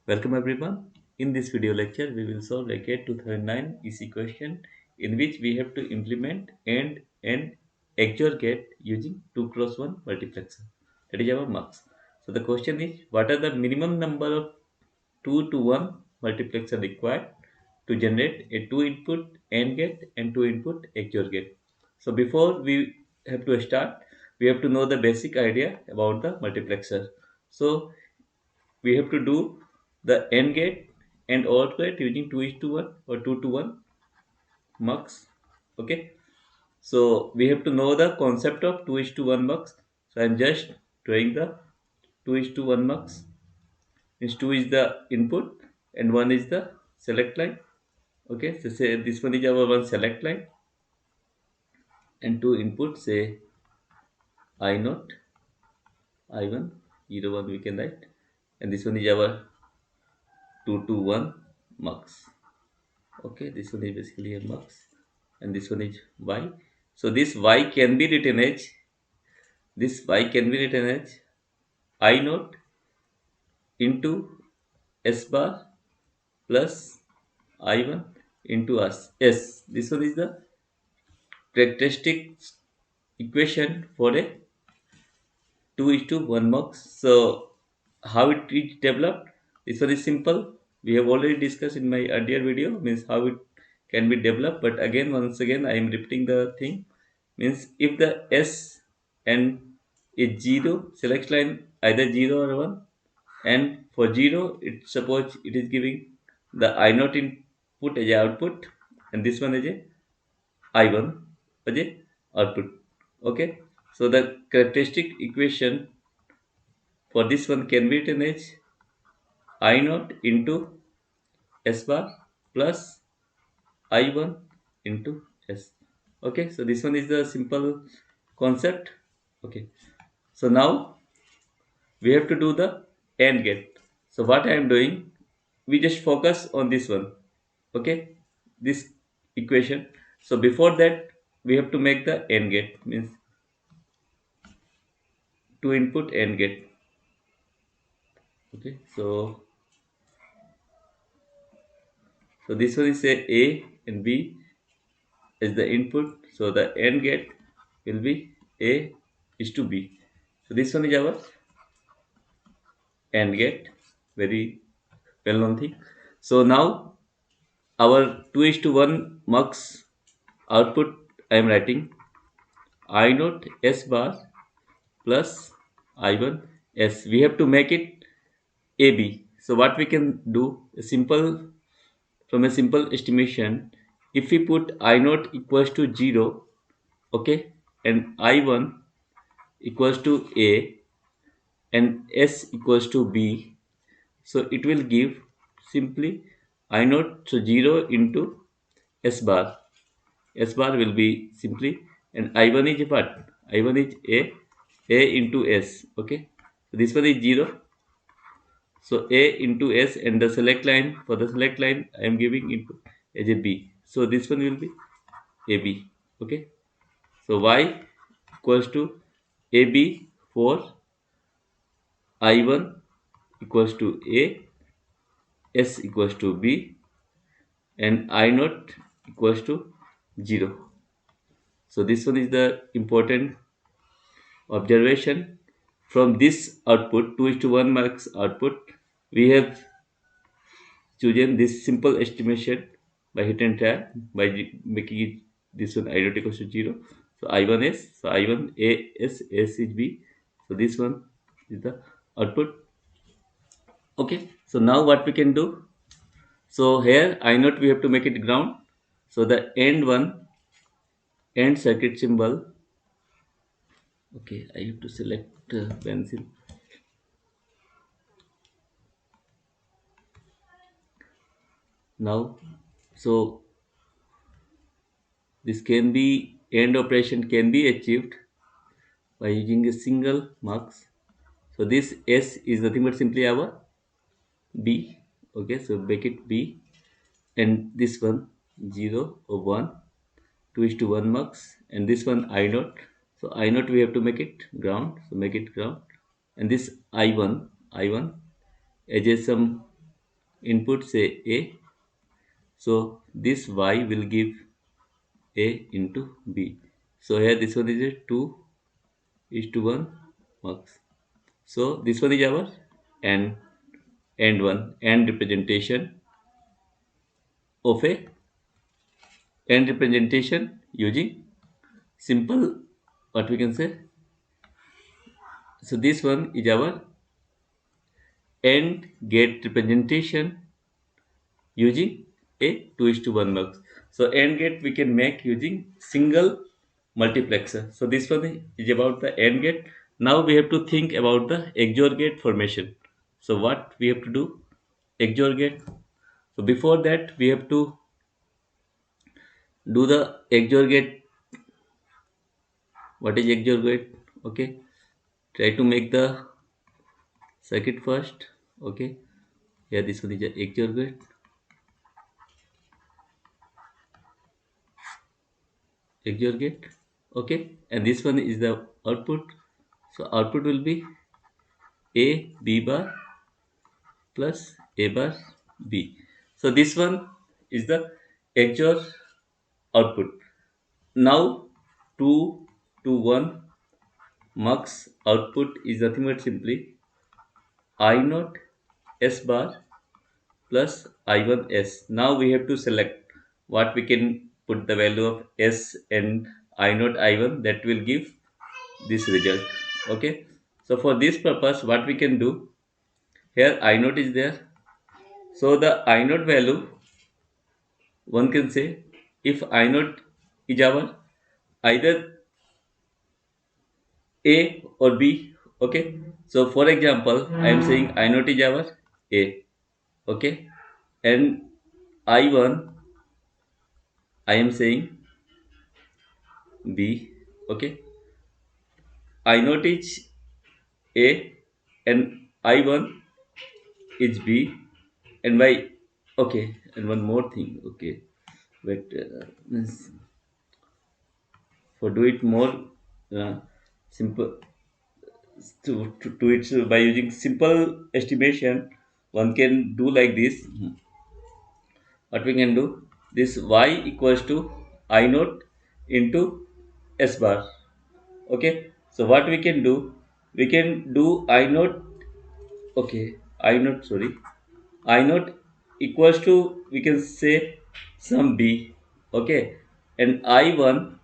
Welcome everyone. In this video lecture, we will solve a GATE 2009 EC question in which we have to implement and XOR gate using 2 cross 1 multiplexer. That is our marks. So the question is, what are the minimum number of 2 to 1 multiplexer required to generate a 2 input AND gate and 2 input XOR gate? So before we have to start, we have to know the basic idea about the multiplexer. So we have to do the AND gate and OR gate using 2 is to 1 or 2 to 1 mux. Okay, so we have to know the concept of 2 is to 1 mux. So I'm just drawing the 2 is to 1 mux. Means 2 is the input and 1 is the select line. Okay, so say this one is our one select line and two input, say I naught, I1, 0 1 we can write, and this one is our 2 to 1 mux. Okay, this one is basically a mux and this one is y. So this y can be written as I naught into s bar plus I1 into s. This one is the characteristic equation for a 2 is to 1 mux. So how it is developed? This one is simple. We have already discussed in my earlier video, means how it can be developed. But again, once again, I am repeating the thing. Means if the s and is 0, select line either 0 or 1, and for 0, it suppose it is giving the I naught input as a output, and this one is a I1 as a output. Okay, so the characteristic equation for this one can be written as I naught into S bar plus I1 into S. Okay, so this one is the simple concept. Okay, so now we have to do the AND gate. So what I am doing, we just focus on this one. Okay, this equation. So before that, we have to make the AND gate, means two input AND gate. Okay, so this one is a and B is the input. So the AND gate will be A is to B. So this one is our AND gate, very well known thing. So now our 2 is to 1 mux output I am writing I naught S bar plus I1 S. We have to make it AB. So what we can do, a simple, from a simple estimation, if we put I naught equals to 0, okay, and I1 equals to A and S equals to B, so it will give simply I naught, so 0 into S bar. S bar will be simply, and I1 is what? I1 is A into S. Okay, so this one is 0. So A into S, and the select line, for the select line I am giving input as a B. So this one will be AB. Okay, so Y equals to AB for I1 equals to A, S equals to B, and I naught equals to 0. So this one is the important observation. From this output, 2 is to 1 max output, we have chosen this simple estimation by hit and try, by making it this one identical to 0. So I1 S, so I1 A S, S is B. So this one is the output. Okay, so now what we can do? So here I note we have to make it ground. So the end circuit symbol. Okay, I have to select pencil. Now, so this can be, end operation can be achieved by using a single mux. So this S is nothing but simply our B. Okay, so make it B, and this one 0 or 1, 2 is to 1 mux, and this one I naught. So I naught we have to make it ground, so make it ground, and this I1 as a some input say A, so this y will give A into B. So here this one is a 2 is to 1 marks. So this one is our and one and representation of a and representation using simple, what we can say. So this one is our and get representation using a 2 is to 1 mux. So AND gate we can make using single multiplexer. So this one is about the AND gate. Now we have to think about the XOR gate formation. So what we have to do? XOR gate. So before that we have to do the XOR gate. What is XOR gate? Okay. Try to make the circuit first. Okay. Yeah, this one is the XOR gate. XOR gate. Okay. And this one is the output. So output will be A B bar plus A bar B. So this one is the XOR output. Now 2 to 1 mux output is nothing but simply I naught S bar plus I1 S. Now we have to select what we can put the value of S and I naught I1 that will give this result. Okay. So for this purpose what we can do, here I naught is there. So the I naught value, one can say, if I naught is our either A or B. Okay. So for example, I am saying I naught is our A. Okay. And I1 I am saying B. Okay. I naught is A and I1 is B and Y. Okay. And one more thing. Okay. But for do it more simple, to it, so by using simple estimation one can do like this. What we can do, this y equals to I naught into S bar. Okay, so what we can do, we can do I naught. Okay, I naught, sorry, I naught equals to, we can say, some B. Okay, and I1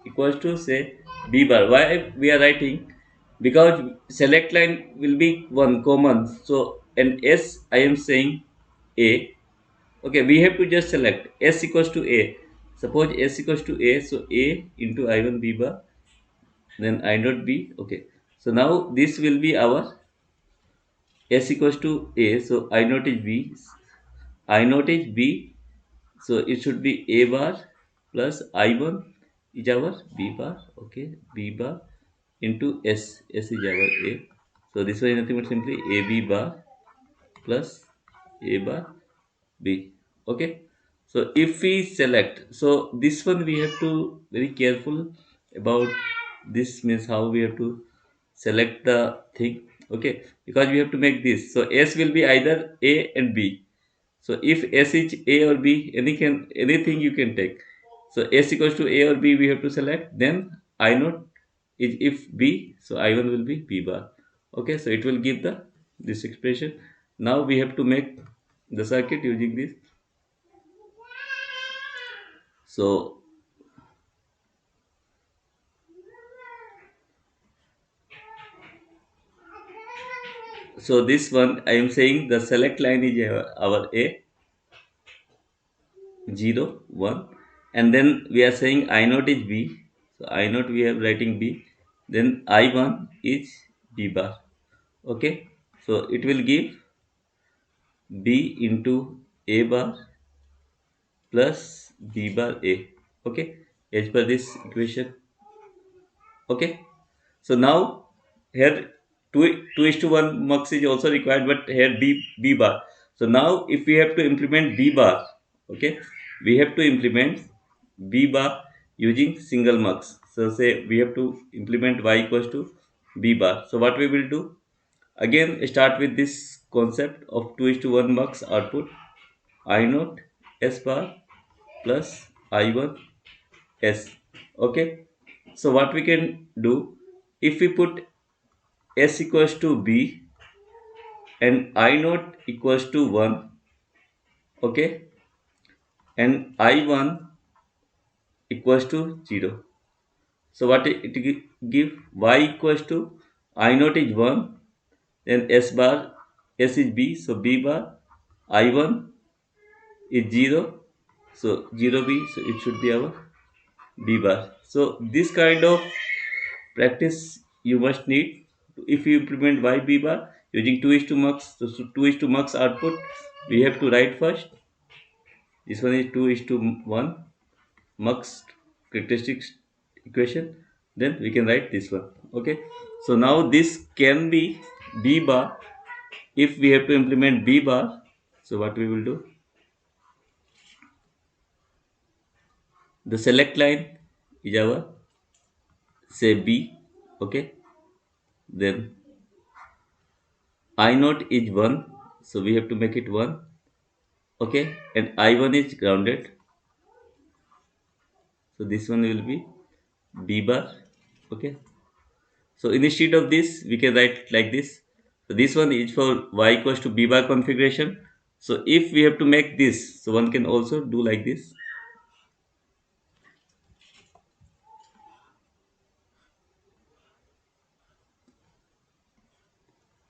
equals to say B bar. Why we are writing? Because select line will be one common. So and S I am saying A. Okay, we have to just select S equals to A. Suppose S equals to A, so A into I1 B bar, then I naught B. Okay, so now this will be our S equals to A, so I naught is B. I naught is B, so it should be A bar plus I1 is our B bar. Okay, B bar into S. S is our A. So this one is nothing but simply AB bar plus A bar B. Okay, so if we select, so this one we have to very careful about. This means how we have to select the thing. Okay, because we have to make this, so S will be either A and B. So if S is A or B, anything you can take. So S equals to A or B we have to select, then I naught is if B, so I1 will be B bar. Okay, so it will give the this expression. Now we have to make the circuit using this. So this one I am saying the select line is our A 0 1, and then we are saying I naught is B. So I naught we are writing B, then I1 is B bar. Okay, so it will give B into A bar plus B bar A. Okay, as per this equation. Okay, so now here 2 is to 1 mux is also required, but here B bar. So now if we have to implement B bar, okay, we have to implement B bar using single mux. So say we have to implement y equals to B bar. So what we will do? Again start with this concept of 2 is to 1 mux output I naught S bar plus I1 S. Okay. So what we can do, if we put S equals to B and I naught equals to 1, okay, and I1 equals to 0. So what give Y equals to I naught is 1, then S bar, S is B, so B bar, I1 is 0, so 0 B, so it should be our B bar. So this kind of practice you must need if you implement Y B bar using 2 is to mux. So 2 is to mux output we have to write first. This one is 2 is to 1 mux characteristics equation. Then we can write this one. Okay. So now this can be B bar if we have to implement B bar. So what we will do? The select line is our say B. Okay. Then I naught is 1. So we have to make it 1. Okay. And I1 is grounded. So this one will be B bar. Okay. So instead of this, we can write like this. So this one is for y equals to b bar configuration. So if we have to make this, so one can also do like this.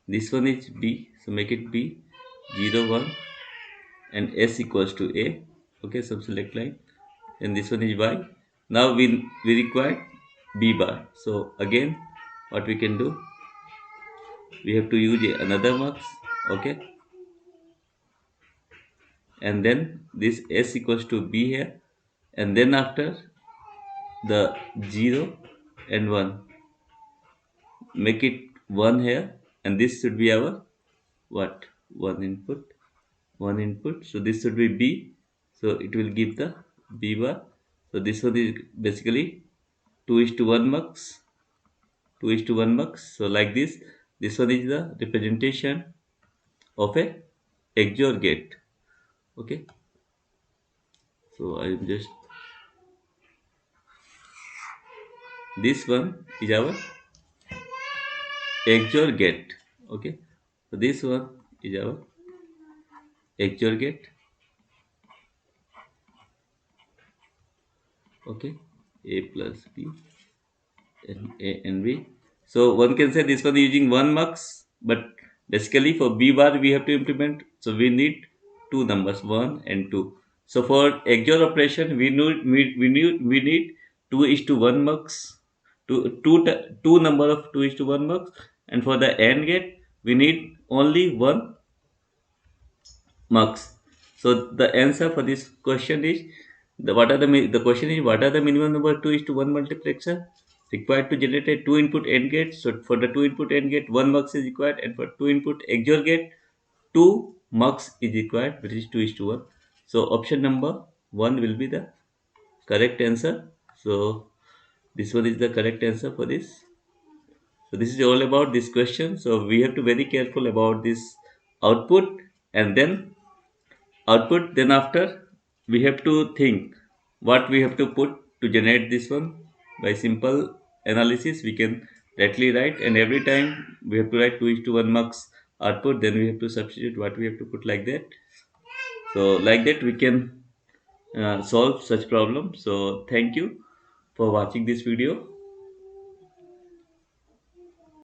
This one is b, so make it b 0 1 and s equals to a. Okay, so select line, and this one is y. Now we require b bar. So again, what we can do, we have to use another mux. Okay, and then this s equals to b here, and then after the 0 and 1, make it 1 here, and this should be our what, one input, so this should be b, so it will give the b bar. So this one is basically 2 is to 1 mux, 2 is to 1 mux. So like this one is the representation of a XOR gate. Okay, so I am just, this one is our XOR gate. Okay, so this one is our XOR gate. Okay, a plus b and a and b. So one can say this one using 1 mux, but basically for b bar we have to implement, so we need two numbers, 1 and 2. So for XOR operation we need 2 is to 1 mux, two number of 2 is to 1 mux, and for the AND gate we need only 1 marks. So the answer for this question is, the question is, what are the minimum number 2 is to 1 multiplexer required to generate a 2 input AND gate? So for the 2 input AND gate 1 mux is required, and for 2 input XOR gate 2 mux is required, which is 2 is to 1. So option number 1 will be the correct answer. So this one is the correct answer for this. So this is all about this question. So we have to very careful about this output, and then after we have to think what we have to put to generate this one. By simple analysis we can directly write, and every time we have to write 2 is to 1 mux output, then we have to substitute what we have to put, like that. So like that we can solve such problem. So thank you for watching this video.